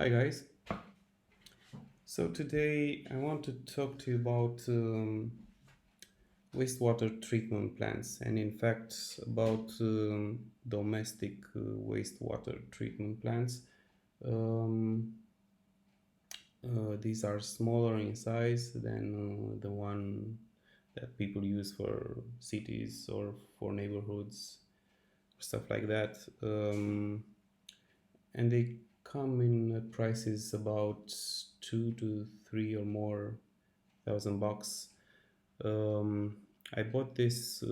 Hi guys. So today I want to talk to you about wastewater treatment plants and in fact about domestic wastewater treatment plants. Um, these are smaller in size than the one that people use for cities or for neighborhoods, stuff like that. And they come in at prices about 2 to 3 or more $1,000. Um, I bought this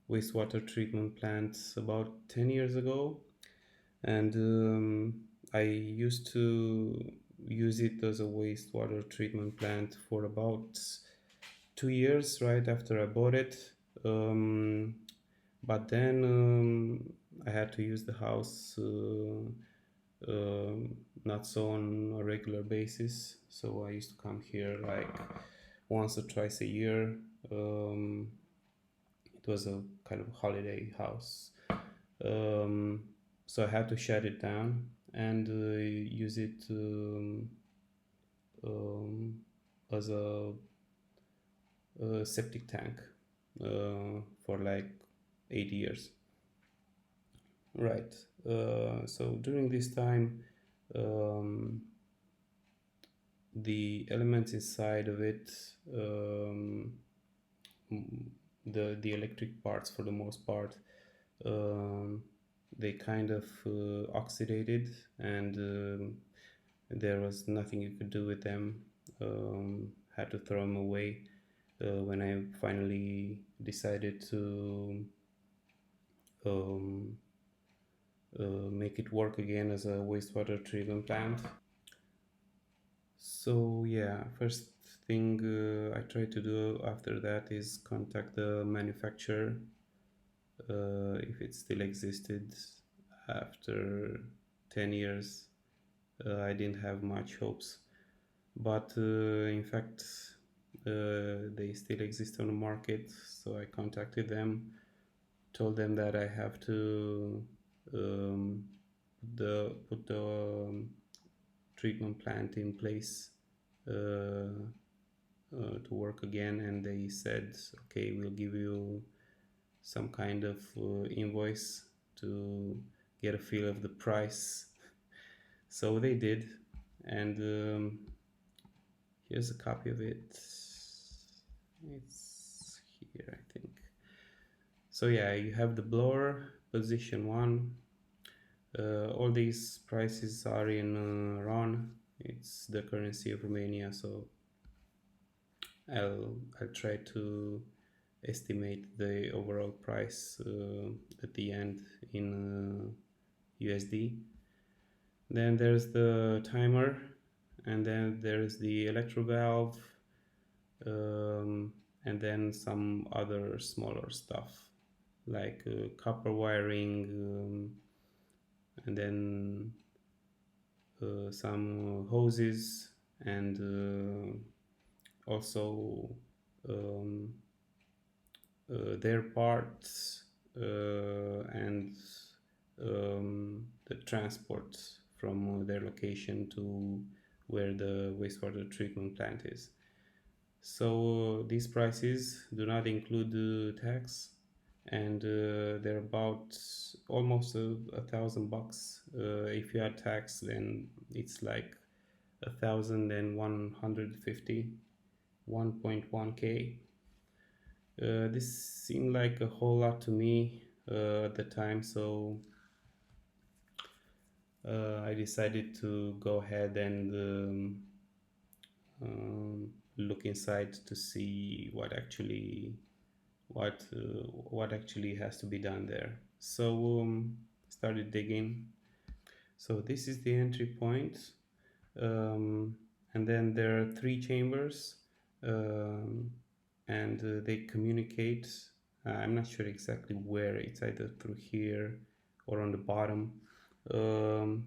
wastewater treatment plant about 10 years ago, and I used to use it as a wastewater treatment plant for about 2 years right after I bought it. Um, but then I had to use the house not so on a regular basis. So I used to come here like once or twice a year. Um, it was a kind of holiday house. Um, so I had to shut it down and use it um, as a septic tank for like 8 years. Right. So during this time, um, the elements inside of it, um, the electric parts for the most part, um, they kind of oxidated, and there was nothing you could do with them. Had to throw them away when I finally decided to um, make it work again as a wastewater treatment plant. So yeah, first thing I try to do after that is contact the manufacturer if it still existed after 10 years. I didn't have much hopes, but in fact they still exist on the market. So I contacted them, told them that I have to um, put the treatment plant in place to work again, and they said, okay, we'll give you some kind of invoice to get a feel of the price. So they did, and here's a copy of it. It's here, I think. So yeah, you have the blower, position one. All these prices are in RON. It's the currency of Romania, so I'll try to estimate the overall price at the end in USD. Then there's the timer, and then there's the electro valve, um, and then some other smaller stuff like copper wiring, and then some hoses, and also um, their parts and the transport from their location to where the wastewater treatment plant is. So these prices do not include the tax, and they're about almost $1,000. If you add tax, then it's like 1,150, 1.1K. This seemed like a whole lot to me at the time, so I decided to go ahead and look inside to see what actually has to be done there. So started digging. So this is the entry point, um, and then there are three chambers, um, and they communicate. I'm not sure exactly where. It's either through here or on the bottom. Um,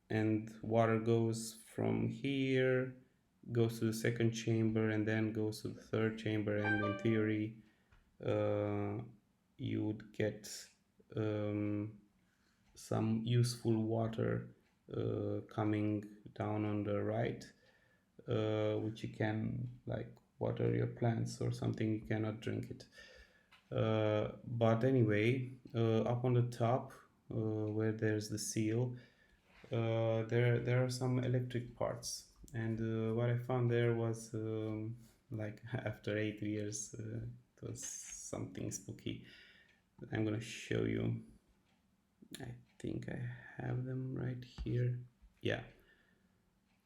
and water goes from here, goes to the second chamber, and then goes to the third chamber. And in theory, you would get um, some useful water coming down on the right, which you can like water your plants or something. You cannot drink it. But anyway, up on the top, where there's the seal, there are some electric parts, and what I found there was like after 8 years, it was something spooky. I'm gonna show you. I think I have them right here. Yeah.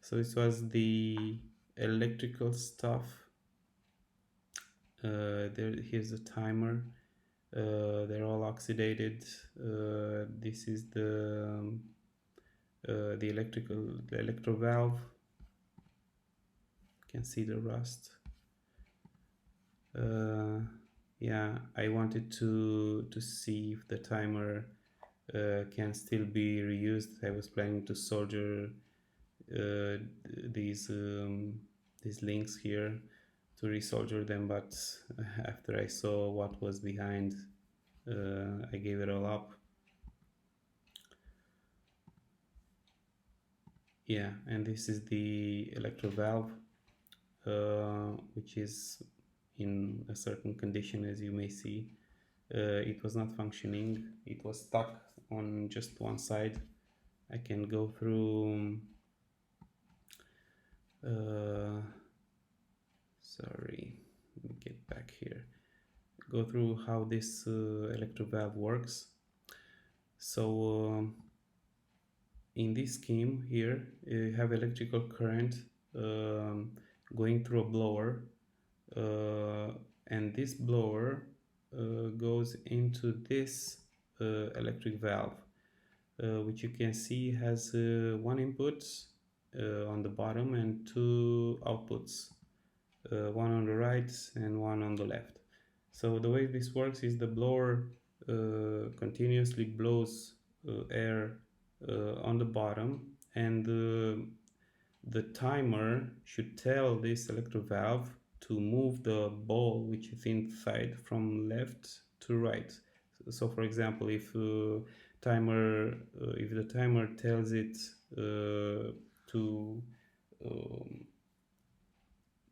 So this was the electrical stuff. Here's the timer. They're all oxidated. This is the electro valve. You can see the rust. Yeah, I wanted to see if the timer can still be reused. I was planning to solder uh, these links here to resolder them, but after I saw what was behind, I gave it all up. Yeah, and this is the electro valve, which is in a certain condition, as you may see. It was not functioning. It was stuck on just one side. I can go through. Sorry, let me get back here. Go through how this electro valve works. So in this scheme here, you have electrical current um, going through a blower, and this blower goes into this electric valve, which you can see has one input on the bottom and two outputs, one on the right and one on the left. So the way this works is the blower continuously blows air on the bottom, and the timer should tell this electro valve to move the ball which is inside from left to right. So for example, if the timer tells it to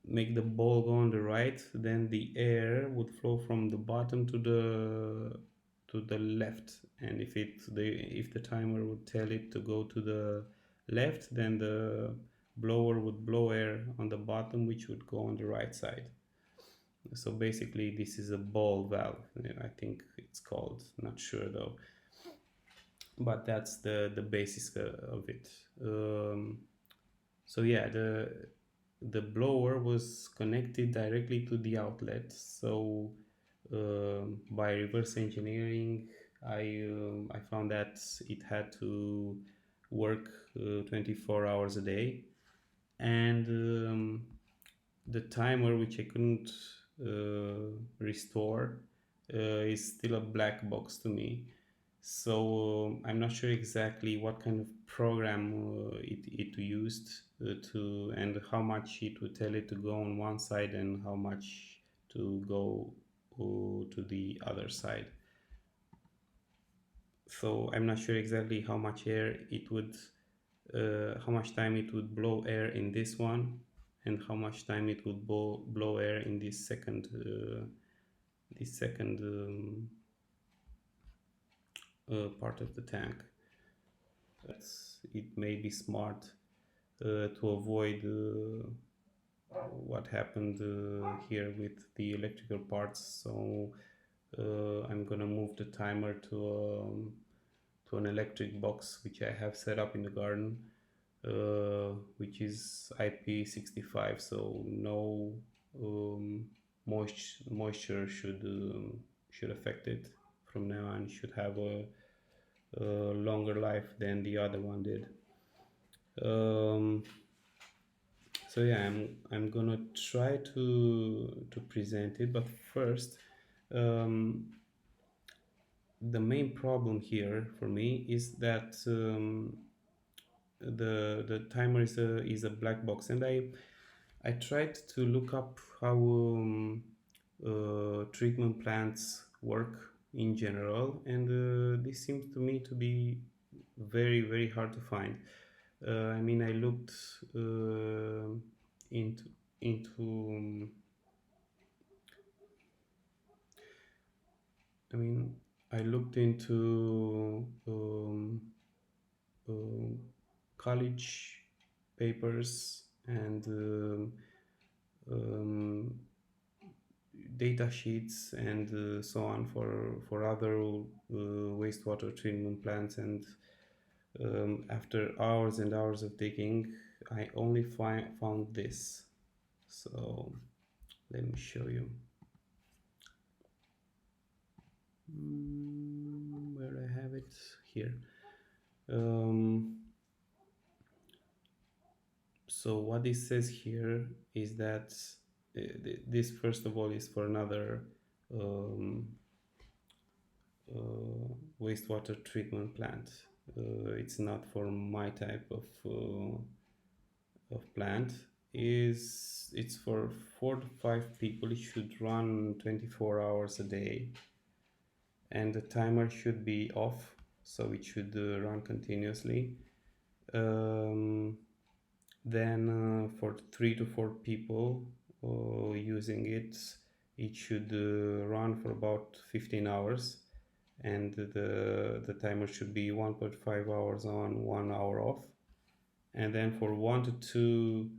make the ball go on the right, then the air would flow from the bottom to the left, and if the timer would tell it to go to the left, then the blower would blow air on the bottom, which would go on the right side. So basically this is a ball valve, I think it's called, not sure though, but that's the basis of it. So yeah, the blower was connected directly to the outlet. So by reverse engineering, I found that it had to work 24 hours a day, and the timer, which I couldn't restore, is still a black box to me. So I'm not sure exactly what kind of program it used to, and how much it would tell it to go on one side and how much to go to the other side. So I'm not sure exactly how much air it would, how much time it would blow air in this one, and how much time it would blow air in this second part of the tank. It may be smart to avoid what happened here with the electrical parts. So I'm gonna move the timer to an electric box which I have set up in the garden, which is IP65, so no moisture should affect it. From now on, should have a longer life than the other one did. So yeah, I'm gonna try to present it, but first, the main problem here for me is that the timer is a black box, and I tried to look up how treatment plants work in general, and this seems to me to be very hard to find. I mean, I looked into. I mean, I looked into um, college papers and um, data sheets and so on for other wastewater treatment plants. And after hours and hours of digging, I only found this. So let me show you. Where I have it here. Um, so what this says here is that this first of all is for another um, wastewater treatment plant. It's not for my type of plant. Is it's for 4 to 5 people. It should run 24 hours a day, and the timer should be off, so it should run continuously. Um, then for 3 to 4 people using it, it should run for about 15 hours, and the timer should be 1.5 hours on, 1 hour off. And then for 1 to 2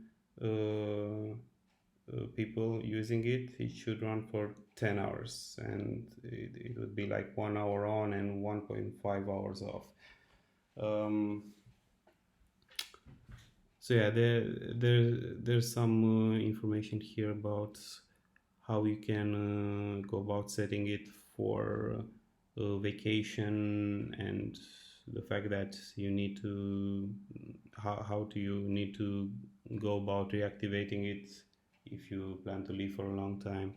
people using it, it should run for 10 hours, and it would be like 1 hour on and 1.5 hours off. So yeah, there's some information here about how you can go about setting it for vacation, and the fact that you need to how do you need to go about reactivating it if you plan to leave for a long time.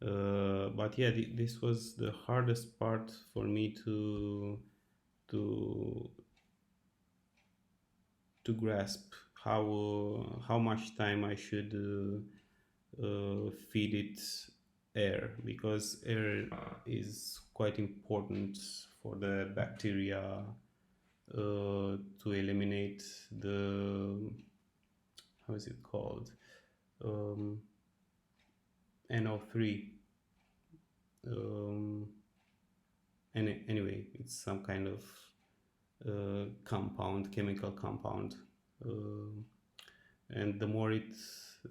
But yeah, this was the hardest part for me to to grasp how much time I should feed it air, because air is quite important for the bacteria to eliminate the, how is it called, um, NO3. Um, and anyway, it's some kind of compound, chemical compound. Uh, and the more it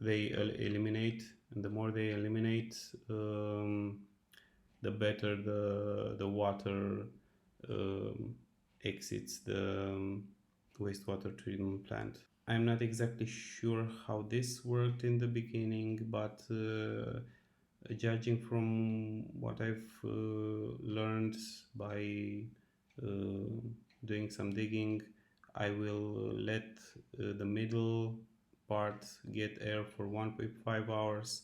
they eliminate, and the more they eliminate, the better the water um, exits the wastewater treatment plant. I'm not exactly sure how this worked in the beginning, but judging from what I've learned by uh, doing some digging, I will let the middle part get air for 1.5 hours,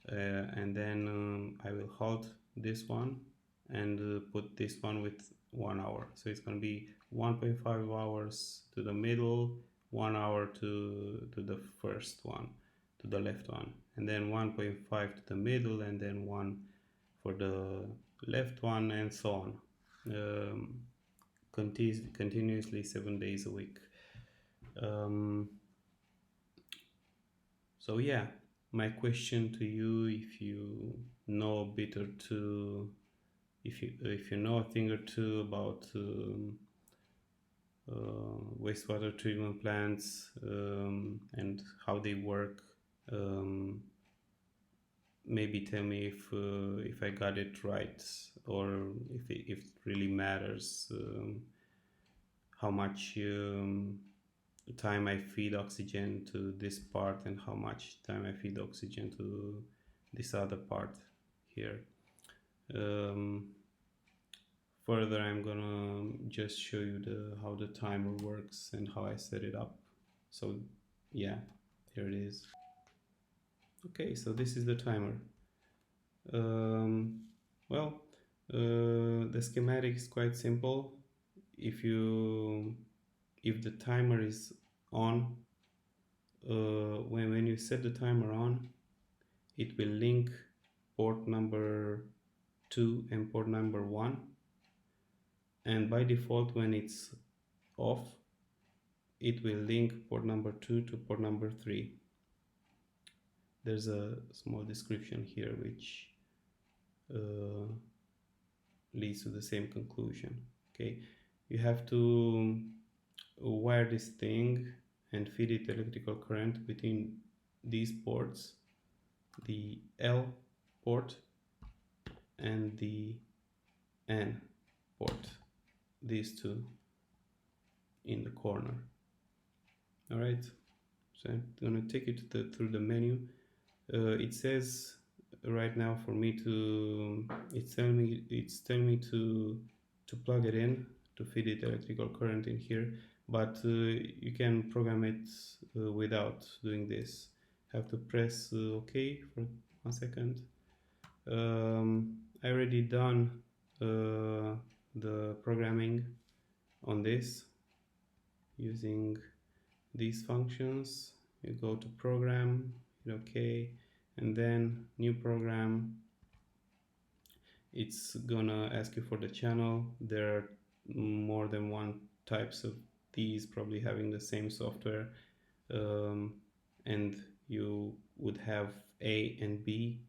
and then I will halt this one and put this one with 1 hour. So it's going to be 1.5 hours to the middle, 1 hour to the first one, to the left one, and then 1.5 to the middle, and then 1 for the left one, and so on. Continuously 7 days a week. Um, so yeah, my question to you, if you know a bit or two, if you know a thing or two about wastewater treatment plants and how they work, um, maybe tell me if I got it right, or if it really matters how much time I feed oxygen to this part, and how much time I feed oxygen to this other part here. Um, Further, I'm gonna just show you how the timer works and how I set it up. So yeah, here it is. Okay, so this is the timer. Um, well, the schematic is quite simple. If you if the timer is on, when you set the timer on, it will link port number 2 and port number 1, and by default when it's off, it will link port number 2 to port number 3. There's a small description here which uh, leads to the same conclusion. Okay, you have to wire this thing and feed it electrical current between these ports, the L port and the N port, these two in the corner. All right, so I'm gonna take it through the menu. It says right now for me to, it's telling me to plug it in to feed it electrical current in here, but you can program it without doing this. Have to press OK for 1 second. I already done the programming on this using these functions. You go to program, hit OK, and then new program. It's gonna ask you for the channel. There are more than one types of these, probably having the same software, and you would have A and B,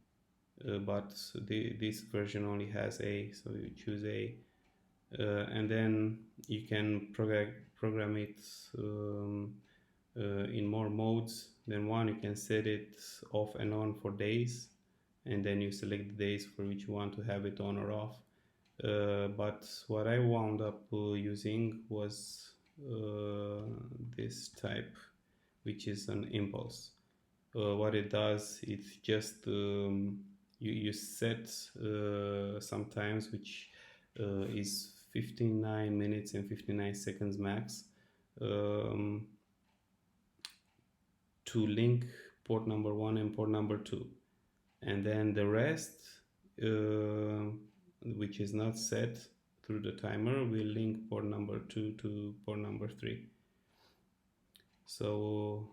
but this version only has A, so you choose A, and then you can program it in more modes than one. You can set it off and on for days, and then you select the days for which you want to have it on or off. But what I wound up using was this type, which is an impulse. What it does, it's just you set sometimes, which is 59 minutes and 59 seconds max, to link port number 1 and port number 2, and then the rest, which is not set through the timer, will link port number 2 to port number 3. So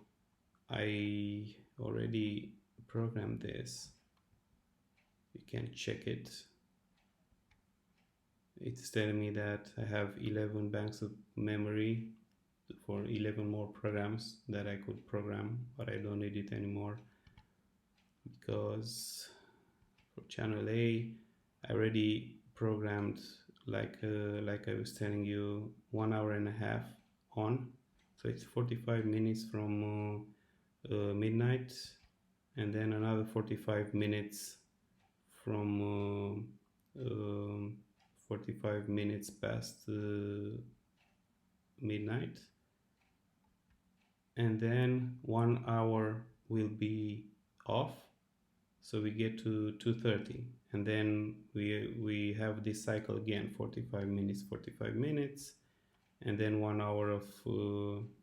I already programmed this. You can check it. It's telling me that I have 11 banks of memory for 11 more programs that I could program, but I don't need it anymore, because for channel A I already programmed, like I was telling you, 1 hour and a half on, so it's 45 minutes from midnight, and then another 45 minutes from 45 minutes past midnight, and then 1 hour will be off, so we get to 2:30, and then we have this cycle again, 45 minutes, 45 minutes, and then 1 hour of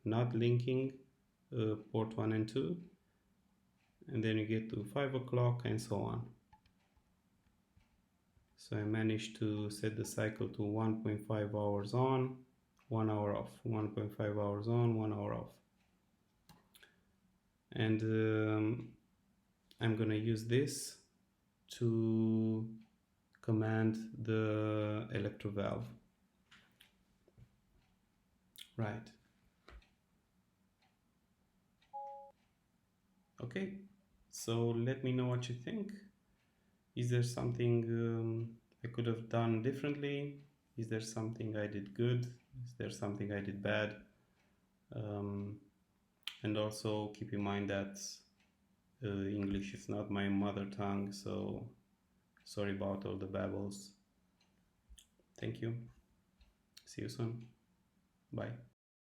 not linking port 1 and 2, and then you get to 5 o'clock, and so on. So I managed to set the cycle to 1.5 hours on, 1 hour off, 1.5 hours on, 1 hour off. And I'm gonna use this to command the electro valve. Right. Okay, so let me know what you think. Is there something I could have done differently? Is there something I did good? Is there something I did bad? And also keep in mind that English is not my mother tongue, so sorry about all the babbles. Thank you. See you soon. Bye.